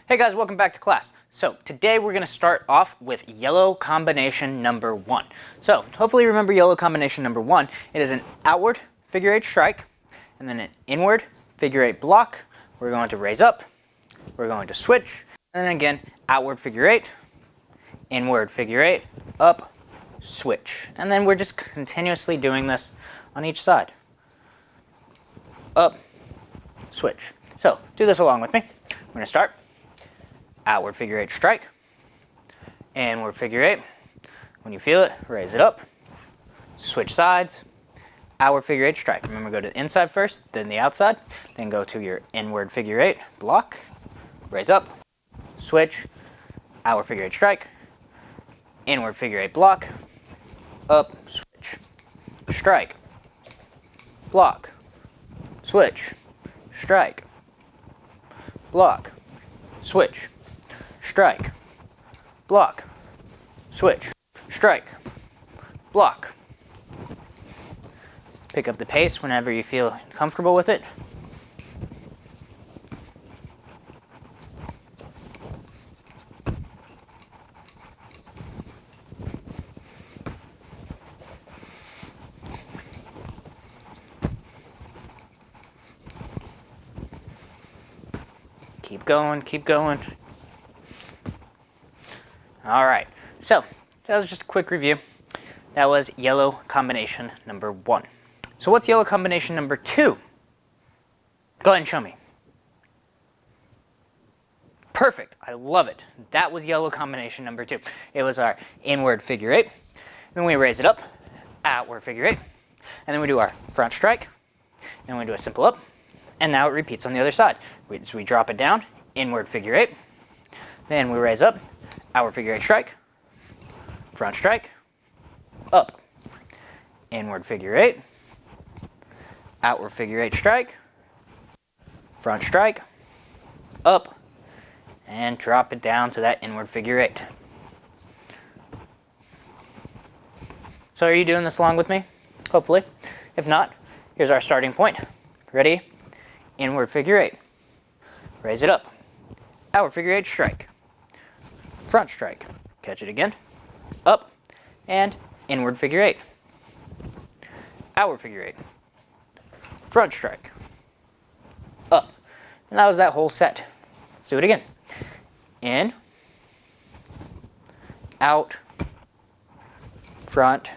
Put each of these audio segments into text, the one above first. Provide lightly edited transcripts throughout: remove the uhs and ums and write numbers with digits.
Hey guys, welcome back to class. So today we're going to start off with yellow combination number 1. So hopefully you remember yellow combination number 1. It is an outward figure 8 strike and then an inward figure 8 block. We're going to raise up, we're going to switch, and then again outward figure 8, inward figure 8, up, switch. And then we're just continuously doing this on each side. Up, switch. So do this along with me. We're going to start. Outward figure 8 strike, inward figure 8. When you feel it, raise it up, switch sides, outward figure 8 strike. Remember, go to the inside first, then the outside, then go to your inward figure 8 block, raise up, switch, outward figure 8 strike, inward figure 8 block, up, switch, strike, block, switch, strike, block, switch, strike, block, switch, strike, block. Pick up the pace whenever you feel comfortable with it. Keep going, keep going. All right, so that was just a quick review. That was yellow combination number 1. So what's yellow combination number 2? Go ahead and show me. Perfect, I love it. That was yellow combination number 2. It was our inward figure 8. Then we raise it up, outward figure 8. And then we do our front strike. Then we do a simple up. And now it repeats on the other side. So we drop it down, inward figure 8. Then we raise up, outward figure 8 strike, front strike, up, inward figure 8, outward figure 8 strike, front strike, up, and drop it down to that inward figure 8. So are you doing this along with me? Hopefully. If not, here's our starting point. Ready? Inward figure 8. Raise it up. Outward figure 8 strike. Front strike. Catch it again. Up. And inward figure 8. Outward figure 8. Front strike. Up. And that was that whole set. Let's do it again. In. Out. Front.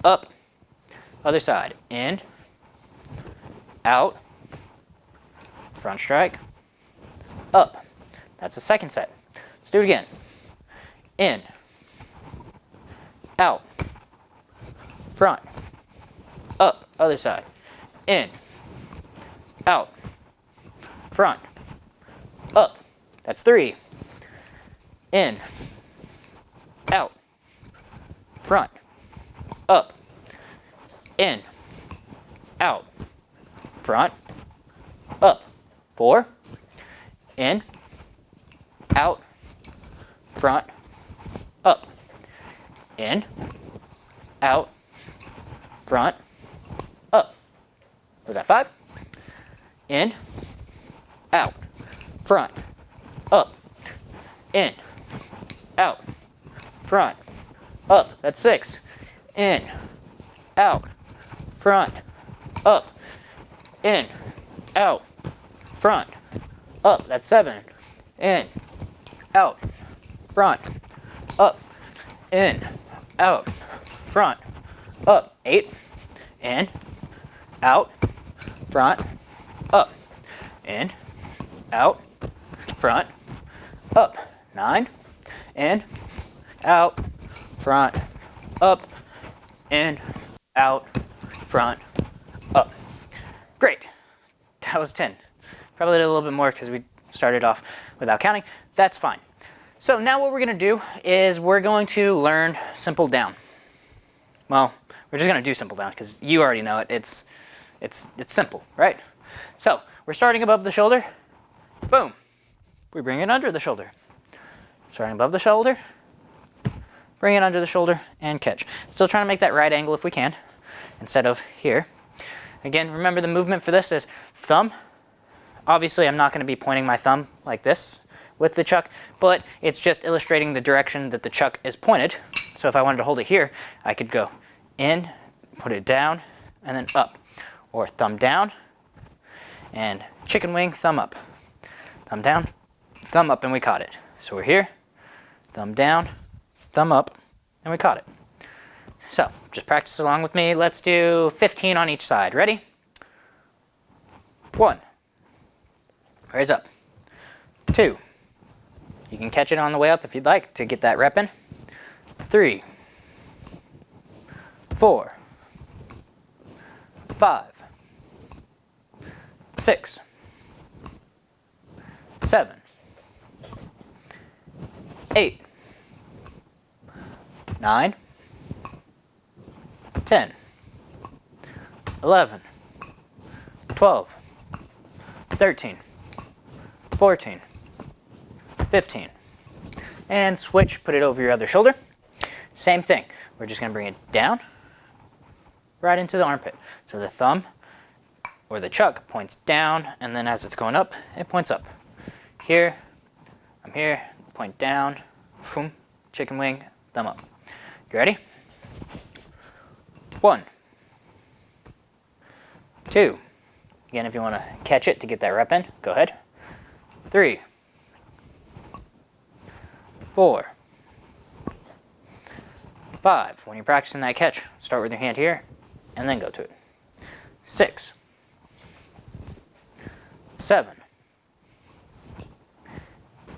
Up. Other side. In. Out. Front strike. Up. That's the second set. Let's do it again. In. Out. Front. Up. Other side. In. Out. Front. Up. That's 3. In. Out. Front. Up. In. Out. Front. Up. 4. In. Out. Front. Up. In. Out. Front. Up. Was that 5? In. Out. Front. Up. In. Out. Front. Up. That's 6. In. Out. Front. Up. In. Out. Front. Up. That's 7. In. Out. Front. Up. In. Out. Front. Up. 8. In. Out. Front. Up. In. Out. Front. Up. 9. In. Out. Front. Up. In. Out. Front. Up. Great. That was 10. Probably did a little bit more because we started off without counting. That's fine. So now what we're going to do is we're going to learn simple down. Well, we're just going to do simple down because you already know it. It's simple, right? So we're starting above the shoulder. Boom. We bring it under the shoulder. Starting above the shoulder. Bring it under the shoulder and catch. Still trying to make that right angle if we can, instead of here. Again, remember the movement for this is thumb Obviously, I'm not going to be pointing my thumb like this with the chuck, but it's just illustrating the direction that the chuck is pointed. So if I wanted to hold it here, I could go in, put it down, and then up. Or thumb down, and chicken wing, thumb up. Thumb down, thumb up, and we caught it. So we're here, thumb down, thumb up, and we caught it. So just practice along with me. Let's do 15 on each side. Ready? 1. Raise up. 2. You can catch it on the way up if you'd like to get that rep in. 3. 4. 5. 6. 7. 8. 9. 10. 11. 12. 13. 14. 15. And switch, put it over your other shoulder. Same thing. We're just going to bring it down, right into the armpit. So the thumb or the chuck points down, and then as it's going up, it points up. Here, I'm here, point down, boom, chicken wing, thumb up. You ready? 1. 2. Again, if you want to catch it to get that rep in, go ahead. 3. 4. 5. When you're practicing that catch, start with your hand here, and then go to it. 6. 7.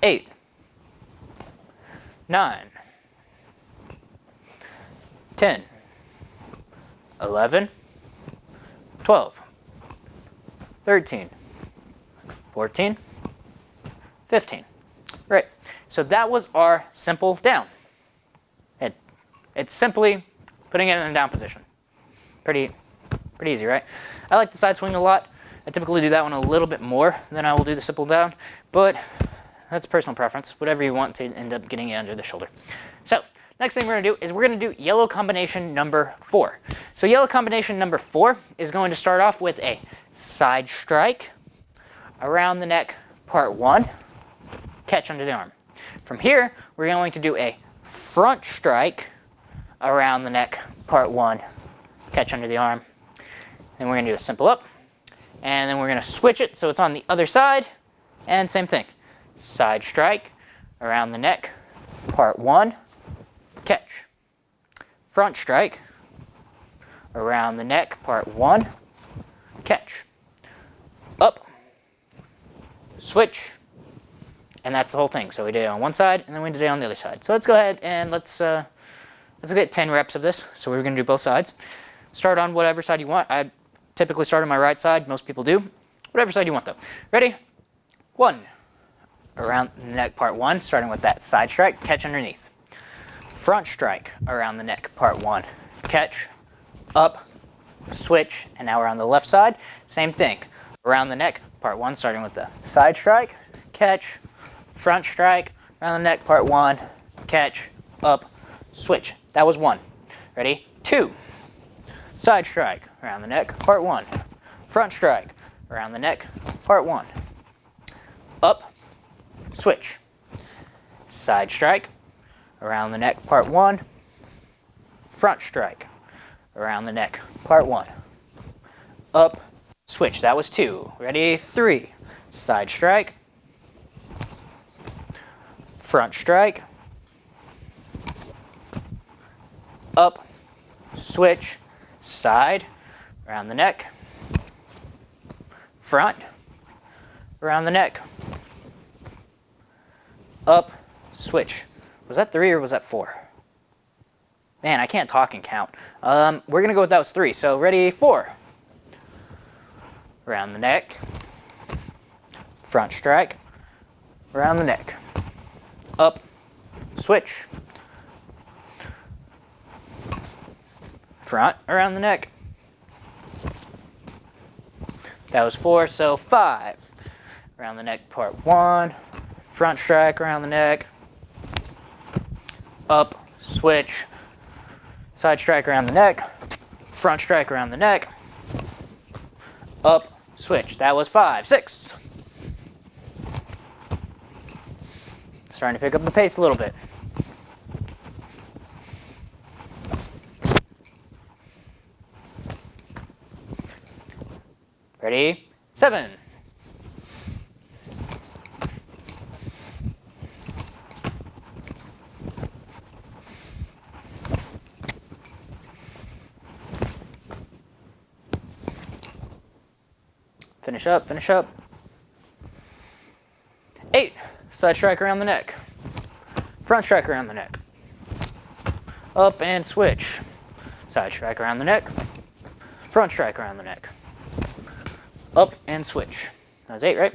8. 9. 10. 11. 12. 13. 14. 15. Right. So that was our simple down. It's simply putting it in a down position. Pretty easy, right? I like the side swing a lot. I typically do that one a little bit more than I will do the simple down, but that's personal preference. Whatever you want to end up getting it under the shoulder. So next thing we're going to do is we're going to do yellow combination number 4. So yellow combination number 4 is going to start off with a side strike around the neck, part 1, catch under the arm. From here, we're going to do a front strike around the neck, part 1, catch under the arm. Then we're going to do a simple up, and then we're going to switch it so it's on the other side, and same thing. Side strike around the neck, part 1, catch. Front strike around the neck, part 1, catch. Up, switch, and that's the whole thing. So we did it on one side, and then we did it on the other side. So let's go ahead and let's get 10 reps of this. So we're going to do both sides. Start on whatever side you want. I typically start on my right side. Most people do. Whatever side you want, though. Ready? 1. Around the neck, part 1, starting with that side strike, catch underneath. Front strike around the neck, part 1, catch, up, switch, and now we're on the left side. Same thing. Around the neck, part 1, starting with the side strike, catch, front strike, around the neck, part 1, catch, up, switch. That was 1. Ready? 2. Side strike around the neck, part 1. Front strike around the neck, part 1. Up, switch. Side strike around the neck, part 1. Front strike around the neck, part 1. Up, switch. That was 2. Ready? 3. Side strike. Front strike. Up, switch. Side around the neck. Front around the neck. Up, switch. Was that 3 or was that 4? Man, I can't talk and count. We're going to go with that was 3. So ready? 4. Around the neck. Front strike. Around the neck. Up, switch. Front around the neck. That was 4, so 5. Around the neck, part 1. Front strike around the neck. Up, switch. Side strike around the neck. Front strike around the neck. Up, switch. That was 5. 6. Starting to pick up the pace a little bit. Ready, 7. Finish up, finish up. 8, side strike around the neck. Front strike around the neck. Up and switch. Side strike around the neck. Front strike around the neck. Up and switch. That was 8, right?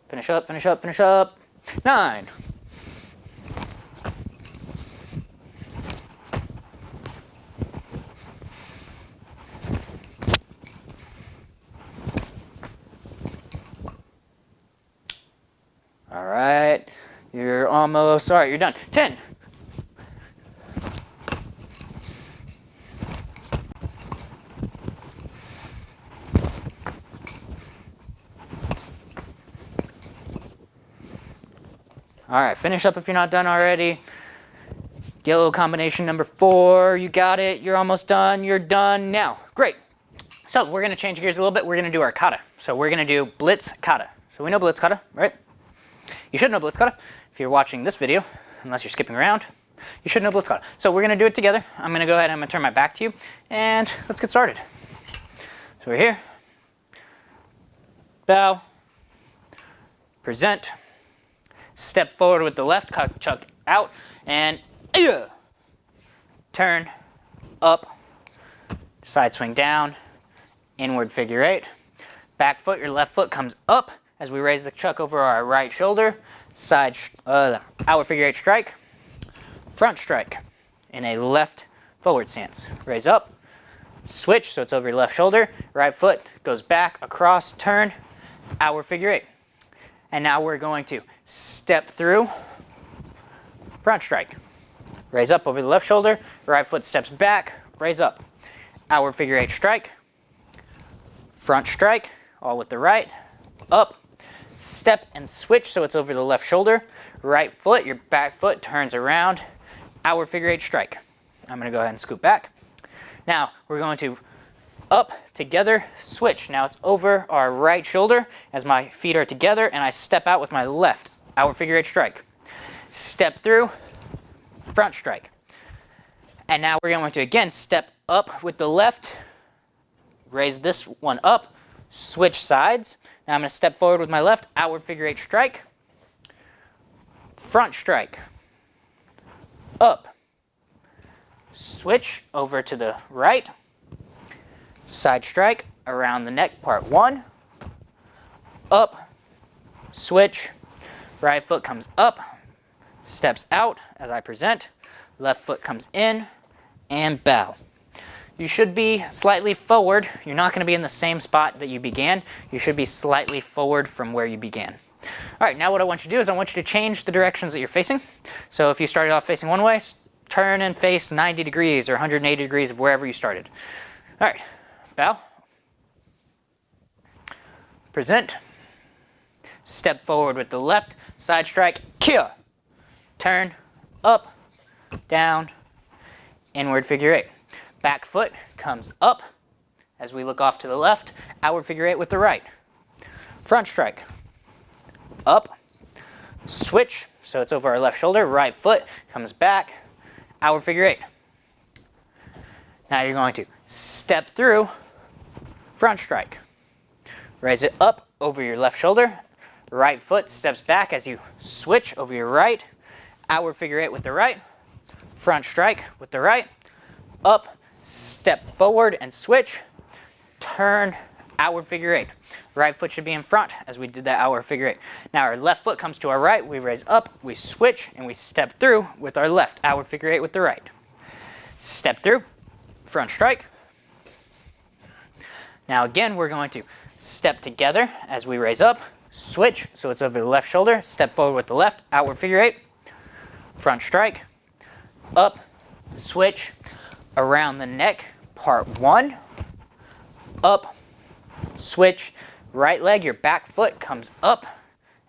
Finish up, finish up, finish up. 9. All right, you're almost, all right, you're done. 10. All right, finish up if you're not done already. Yellow combination number 4, you got it, you're almost done, you're done now. Great. So we're gonna change gears a little bit. We're gonna do our kata. So we're gonna do Blitz Kata. So we know Blitz Kata, right? You should know Blitz Kata. If you're watching this video, unless you're skipping around, you should know Blitz Kata. So we're gonna do it together. I'm gonna go ahead and I'm gonna turn my back to you, and let's get started. So we're here. Bow. Present. Step forward with the left, chuck out, and turn, up, side swing down, inward figure 8. Back foot, your left foot comes up as we raise the chuck over our right shoulder. Side, outward figure 8 strike, front strike in a left forward stance. Raise up, switch, so it's over your left shoulder. Right foot goes back, across, turn, outward figure 8. And now we're going to step through, front strike. Raise up over the left shoulder, right foot steps back, raise up. Outward figure 8 strike, front strike, all with the right, up, step and switch, so it's over the left shoulder. Right foot, your back foot turns around, outward figure 8 strike. I'm gonna go ahead and scoot back. Now, we're going to up, together, switch. Now it's over our right shoulder as my feet are together, and I step out with my left, outward figure 8 strike. Step through, front strike. And now we're going to again step up with the left, raise this one up, switch sides. Now I'm going to step forward with my left, outward figure 8 strike, front strike, up, switch over to the right, side strike around the neck, part 1, up, switch, right foot comes up, steps out as I present, left foot comes in, and bow. You should be slightly forward. You're not going to be in the same spot that you began. You should be slightly forward from where you began. All right, now what I want you to do is I want you to change the directions that you're facing. So if you started off facing one way, turn and face 90 degrees or 180 degrees of wherever you started. All right, bow, present, step forward with the left, side strike, kia, turn, up, down, inward figure 8. Back foot comes up as we look off to the left, outward figure 8 with the right. Front strike, up, switch, so it's over our left shoulder, right foot comes back, outward figure 8. Now you're going to step through, front strike. Raise it up over your left shoulder, right foot steps back as you switch over your right, outward figure 8 with the right, front strike with the right, up, step forward and switch, turn, outward figure 8. Right foot should be in front as we did that outward figure 8. Now our left foot comes to our right, we raise up, we switch, and we step through with our left, outward figure 8 with the right. Step through, front strike. Now again, we're going to step together as we raise up, switch, so it's over the left shoulder, step forward with the left, outward figure 8, front strike, up, switch, around the neck, part 1, up, switch, right leg, your back foot comes up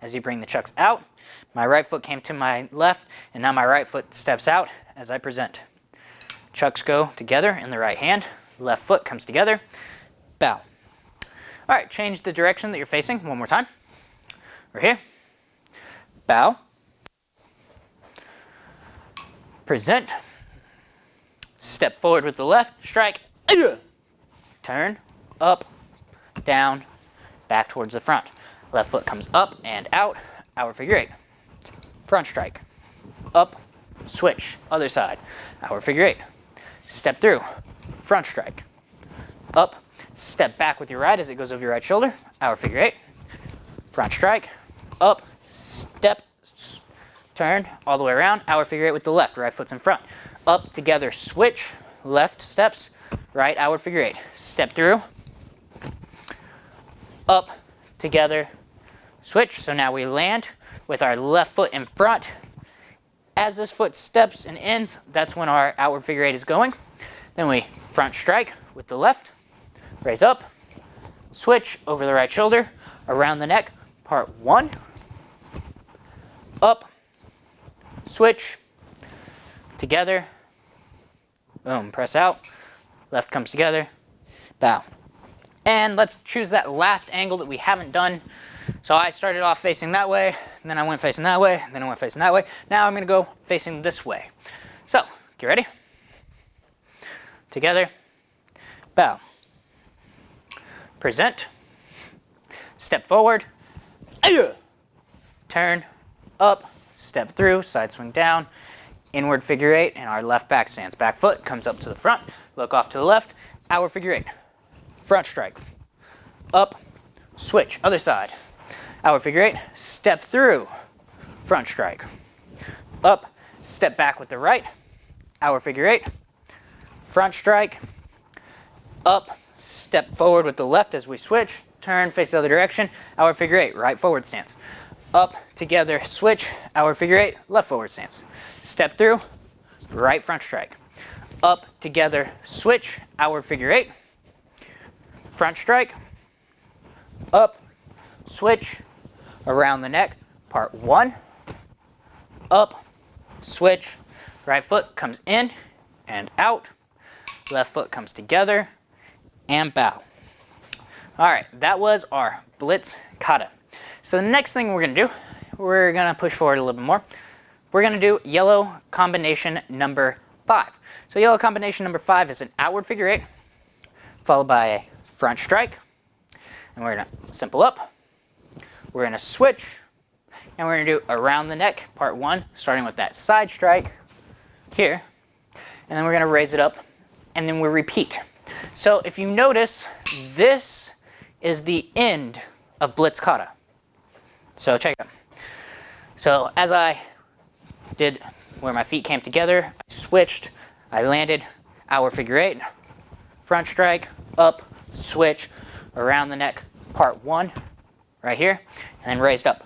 as you bring the chucks out. My right foot came to my left, and now my right foot steps out as I present. Chucks go together in the right hand. Left foot comes together. Bow. All right, change the direction that you're facing one more time. We're here. Bow. Present. Step forward with the left. Strike. Turn. Up. Down. Back towards the front. Left foot comes up and out. Our figure eight. Front strike. Up. Switch. Other side. Our figure eight. Step through. Front strike. Up. Step back with your right as it goes over your right shoulder. Our figure eight. Front strike. Up. Step. Turn all the way around. Our figure eight with the left. Right foot's in front. Up together. Switch. Left steps. Right our figure eight. Step through. Up. Together. Switch. So now we land with our left foot in front. As this foot steps and ends, that's when our outward figure eight is going. Then we front strike with the left. Raise up. Switch over the right shoulder. Around the neck. Part one. Up. Switch. Together. Boom. Press out. Left comes together. Bow. And let's choose that last angle that we haven't done. So I started off facing that way, and then I went facing that way, and then I went facing that way. Now I'm going to go facing this way. So, get ready? Together. Bow. Present. Step forward. Turn. Up. Step through. Side swing down. Inward figure eight, and our left back stance. Back foot comes up to the front. Look off to the left. Our figure eight. Front strike. Up. Switch. Other side. Our figure eight. Step through. Front strike. Up. Step back with the right. Our figure eight. Front strike. Up. Step forward with the left as we switch. Turn, face the other direction. Our figure eight. Right forward stance. Up. Together. Switch. Our figure eight. Left forward stance. Step through. Right front strike. Up. Together. Switch. Our figure eight. Front strike. Up. Switch. Around the neck. Part one. Up. Switch. Right foot comes in and out. Left foot comes together and bow. All right, that was our Blitz Kata. So the next thing we're going to do, we're going to push forward a little bit more. We're going to do yellow combination number 5. So yellow combination number 5 is an outward figure eight, followed by a front strike. And we're going to simple up. We're going to switch. And we're going to do around the neck, part one, starting with that side strike here. And then we're going to raise it up. And then we'll repeat. So if you notice, this is the end of Blitz Kata. So check it out. So as I did where my feet came together, I switched, I landed, outward figure eight, front strike, up, switch, around the neck, part one, right here, and then raised up.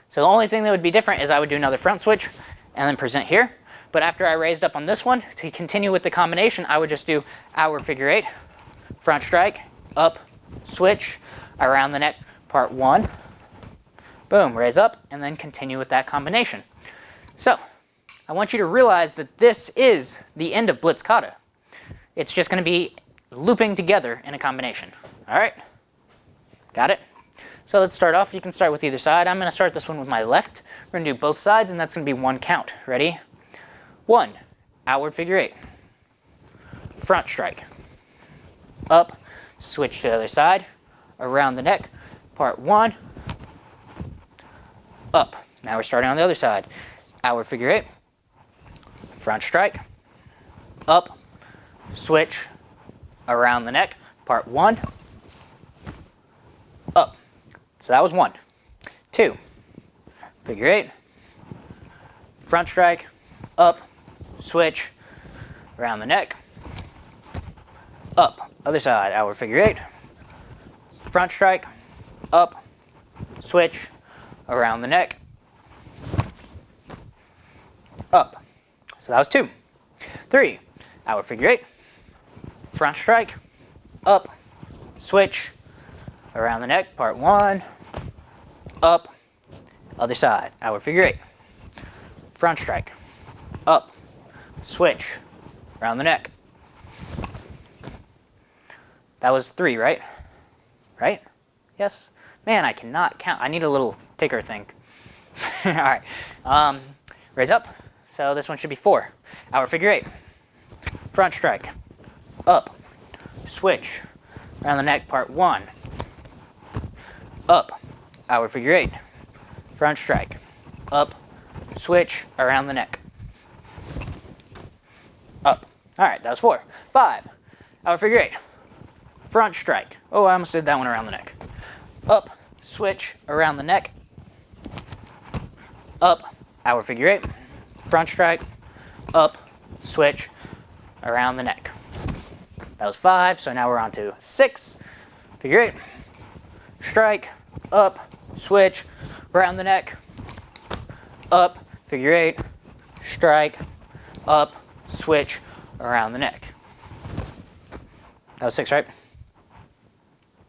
So the only thing that would be different is I would do another front switch and then present here. But after I raised up on this one, to continue with the combination, I would just do outward figure eight, front strike, up, switch, around the neck, part one, boom, raise up, and then continue with that combination. So I want you to realize that this is the end of Blitz Kata. It's just going to be looping together in a combination. All right? Got it? So let's start off. You can start with either side. I'm going to start this one with my left. We're going to do both sides, and that's going to be one count. Ready? 1, outward figure eight, front strike, up, switch to the other side, around the neck, part one, up. Now we're starting on the other side. Outward figure eight, front strike, up, switch, around the neck, part one, up. So that was 1. 2, figure eight, front strike, up, switch, around the neck, up. Other side, outward figure eight, front strike, up, switch, around the neck, up. So that was 2. 3, outward figure eight, front strike, up, switch, around the neck, part one, up, other side, outward figure eight, front strike, up, switch, around the neck. That was 3, right? Right? Yes? Man, I cannot count. I need a little ticker thing. All right. Raise up. So this one should be 4. Outward figure 8. Front strike, up, switch, around the neck, part 1. Up, outward figure 8. Front strike, up, switch, around the neck. Up. All right, that was 4. 5, outward figure 8. Front strike. Oh, I almost did that one around the neck. Up, switch, around the neck. Up, outward figure 8. Front strike, up, switch, around the neck. That was 5, so now we're on to 6. Figure 8. Strike, up, switch, around the neck. Up, figure 8. Strike, up, switch, around the neck. That was 6, right?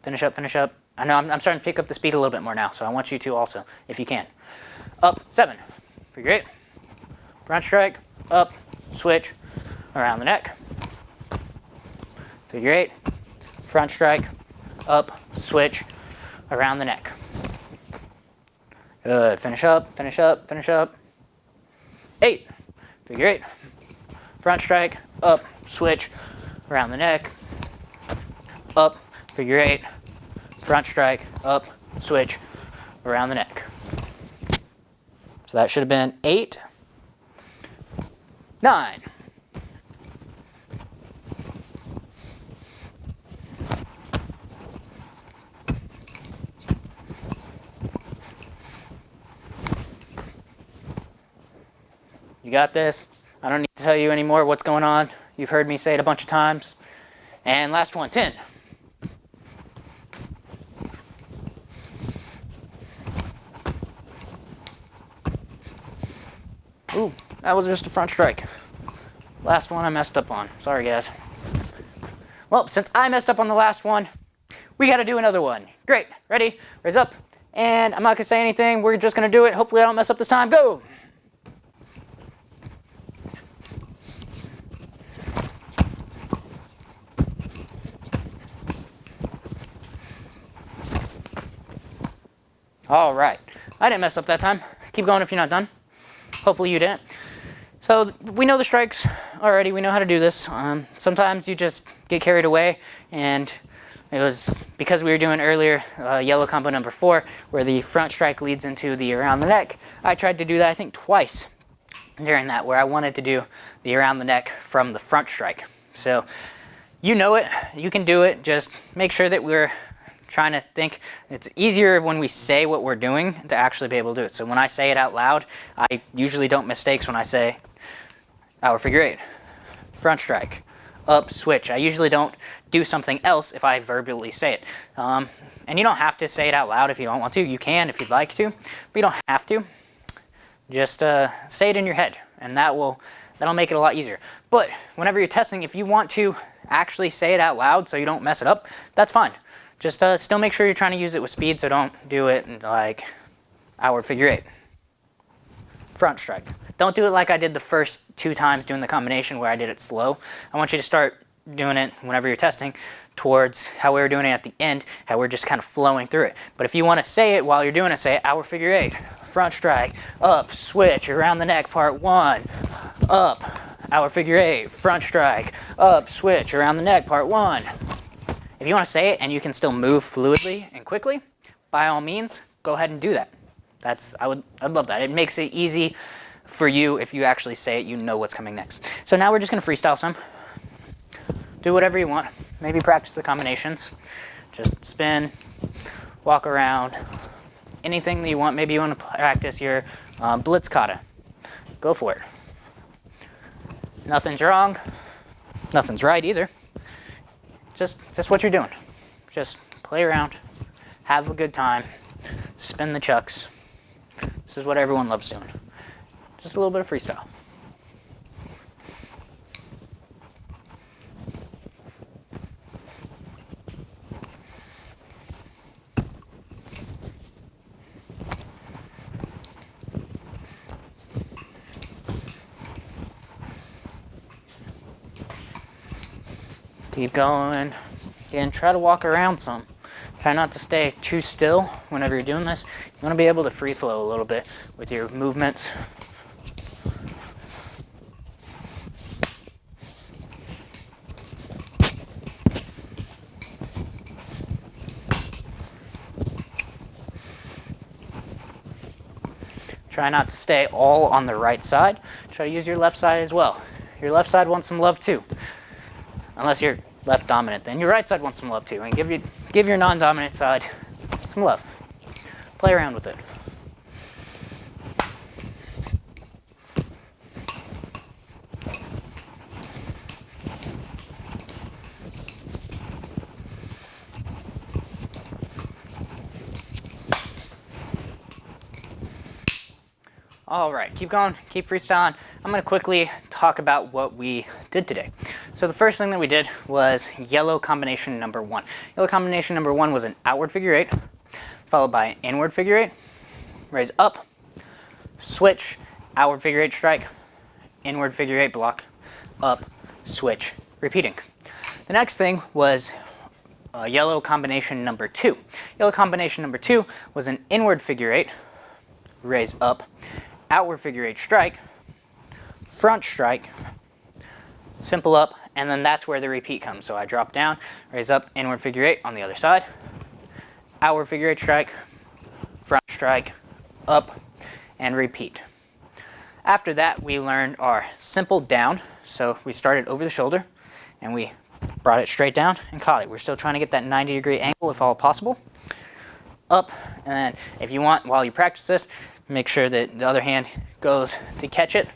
Finish up, finish up. I know I'm starting to pick up the speed a little bit more now, so I want you to also, if you can. Up, 7. Figure 8. Front strike, up, switch, around the neck. Figure 8. Front strike, up, switch, around the neck. Good. Finish up, finish up, finish up. 8. Figure 8. Front strike, up, switch, around the neck. Up, figure 8. Front strike, up, switch, around the neck. So that should have been 8. 9. You got this. I don't need to tell you anymore what's going on. You've heard me say it a bunch of times. And last one, 10. Ooh, that was just a front strike. Last one I messed up on. Sorry, guys. Well, since I messed up on the last one, we got to do another one. Great. Ready? Raise up. And I'm not going to say anything. We're just going to do it. Hopefully I don't mess up this time. Go! All right. I didn't mess up that time. Keep going if you're not done. Hopefully you didn't. So we know the strikes already. We know how to do this. Sometimes you just get carried away, and it was because we were doing earlier yellow combo number 4, where the front strike leads into the around the neck. I tried to do that, I think, twice during that, where I wanted to do the around the neck from the front strike. So you know it. You can do it. Just make sure that we're trying to think. It's easier when we say what we're doing to actually be able to do it. So when I say it out loud, I usually don't mistakes when I say outward figure 8, front strike, up, switch. I usually don't do something else if I verbally say it. And you don't have to say it out loud if you don't want to. You can if you'd like to, but you don't have to. Just say it in your head, and that'll make it a lot easier. But whenever you're testing, if you want to actually say it out loud so you don't mess it up, that's fine. Just still make sure you're trying to use it with speed, so don't do it like outward figure 8. Front strike. Don't do it like I did the first 2 times doing the combination where I did it slow. I want you to start doing it whenever you're testing towards how we were doing it at the end, how we're just kind of flowing through it. But if you want to say it while you're doing it, say outward figure 8. Front strike, up, switch, around the neck, part 1. Up, outward figure 8. Front strike, up, switch, around the neck, part 1. If you want to say it and you can still move fluidly and quickly, by all means, go ahead and do that. I'd love that. It makes it easy for you. If you actually say it, you know what's coming next. So now we're just going to freestyle some. Do whatever you want. Maybe practice the combinations. Just spin, walk around, anything that you want. Maybe you want to practice your Blitz Kata. Go for it. Nothing's wrong. Nothing's right either. Just what you're doing. Just play around, have a good time, spin the chucks. This is what everyone loves doing. Just a little bit of freestyle. Keep going. Again, try to walk around some. Try not to stay too still whenever you're doing this. You want to be able to free flow a little bit with your movements. Try not to stay all on the right side. Try to use your left side as well. Your left side wants some love too. Unless you're left dominant, then your right side wants some love too. And give your non-dominant side some love. Play around with it. All right, keep going, keep freestyling. I'm gonna quickly talk about what we did today. So the first thing that we did was yellow combination number 1. Yellow combination number 1 was an outward figure 8, followed by an inward figure 8, raise up, switch, outward figure 8 strike, inward figure 8 block, up, switch, repeating. The next thing was yellow combination number 2. Yellow combination number 2 was an inward figure 8, raise up, outward figure 8 strike, front strike, simple up, and then that's where the repeat comes. So I drop down, raise up, inward figure 8 on the other side, outward figure 8 strike, front strike, up, and repeat. After that, we learned our simple down. So we started over the shoulder, and we brought it straight down and caught it. We're still trying to get that 90-degree angle if all possible. Up, and then if you want, while you practice this, make sure that the other hand goes to catch it.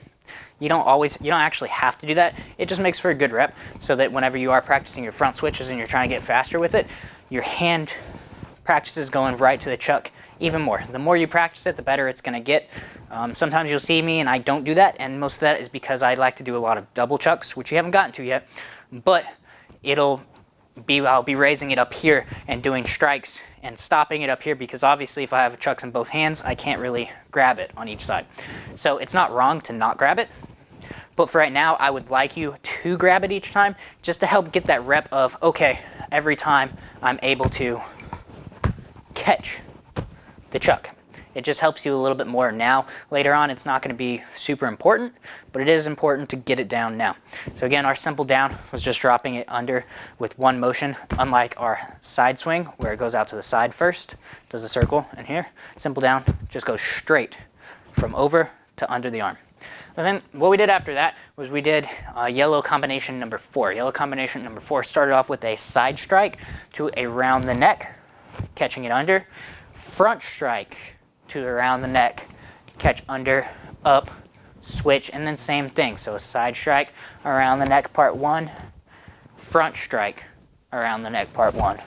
You don't actually have to do that. It just makes for a good rep so that whenever you are practicing your front switches and you're trying to get faster with it, your hand practices going right to the chuck even more. The more you practice it, the better it's gonna get. Sometimes you'll see me and I don't do that, and most of that is because I like to do a lot of double chucks, which you haven't gotten to yet, but I'll be raising it up here and doing strikes and stopping it up here, because obviously if I have chucks in both hands, I can't really grab it on each side. So it's not wrong to not grab it, but for right now, I would like you to grab it each time just to help get that rep of, okay, every time I'm able to catch the chuck. It just helps you a little bit more now. Later on, it's not going to be super important, but it is important to get it down now. So again, our simple down was just dropping it under with one motion, unlike our side swing where it goes out to the side first, does a circle, and here, simple down just goes straight from over to under the arm. And then what we did after that was we did yellow combination number 4. Yellow combination number 4 started off with a side strike to around the neck, catching it under, front strike to around the neck, catch under, up, switch, and then same thing. So a side strike around the neck, part 1, front strike around the neck, part 1,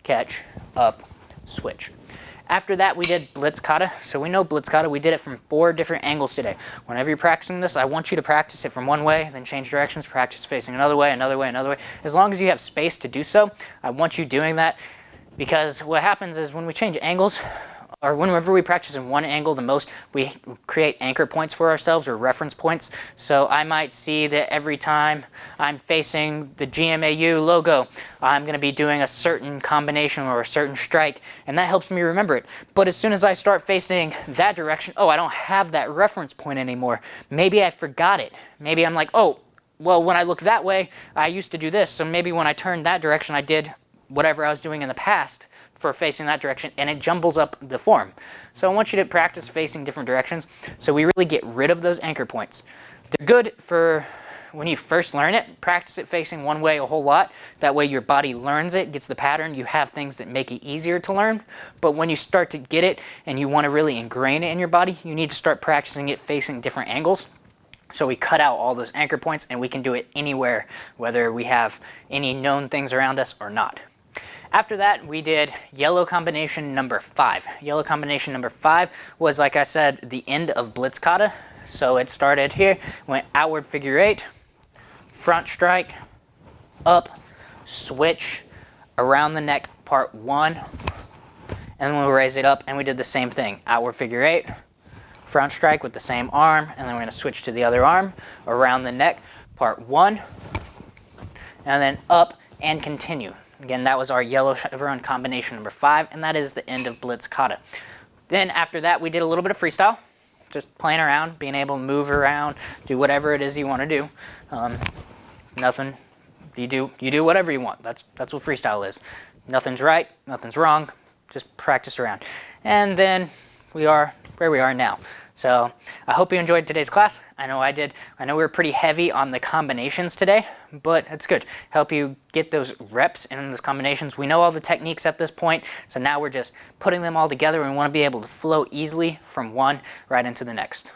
catch, up, switch. After that, we did Blitz Kata. So we know Blitz Kata, we did it from 4 different angles today. Whenever you're practicing this, I want you to practice it from one way, then change directions, practice facing another way, another way, another way. As long as you have space to do so, I want you doing that, because what happens is when we change angles, or whenever we practice in one angle the most, we create anchor points for ourselves or reference points. So I might see that every time I'm facing the GMAU logo, I'm going to be doing a certain combination or a certain strike, and that helps me remember it. But as soon as I start facing that direction, oh, I don't have that reference point anymore. Maybe I forgot it. Maybe I'm like, oh, well, when I look that way, I used to do this. So maybe when I turned that direction, I did whatever I was doing in the past for facing that direction, and it jumbles up the form. So I want you to practice facing different directions so we really get rid of those anchor points. They're good for when you first learn it. Practice it facing one way a whole lot. That way your body learns it, gets the pattern. You have things that make it easier to learn. But when you start to get it and you want to really ingrain it in your body, you need to start practicing it facing different angles. So we cut out all those anchor points and we can do it anywhere, whether we have any known things around us or not. After that, we did yellow combination number 5. Yellow combination number 5 was, like I said, the end of Blitz Kata. So it started here, went outward figure 8, front strike, up, switch, around the neck, part 1, and then we'll raise it up, and we did the same thing. Outward figure 8, front strike with the same arm, and then we're going to switch to the other arm, around the neck, part 1, and then up and continue. Again, that was our Yellow Chevron combination number 5, and that is the end of Blitz Kata. Then after that, we did a little bit of freestyle, just playing around, being able to move around, do whatever it is you want to do. Nothing, you do whatever you want. That's what freestyle is. Nothing's right, nothing's wrong, just practice around. And then we are where we are now. So I hope you enjoyed today's class. I know I did. I know we were pretty heavy on the combinations today, but it's good. Help you get those reps in those combinations. We know all the techniques at this point, so now we're just putting them all together, and we want to be able to flow easily from one right into the next.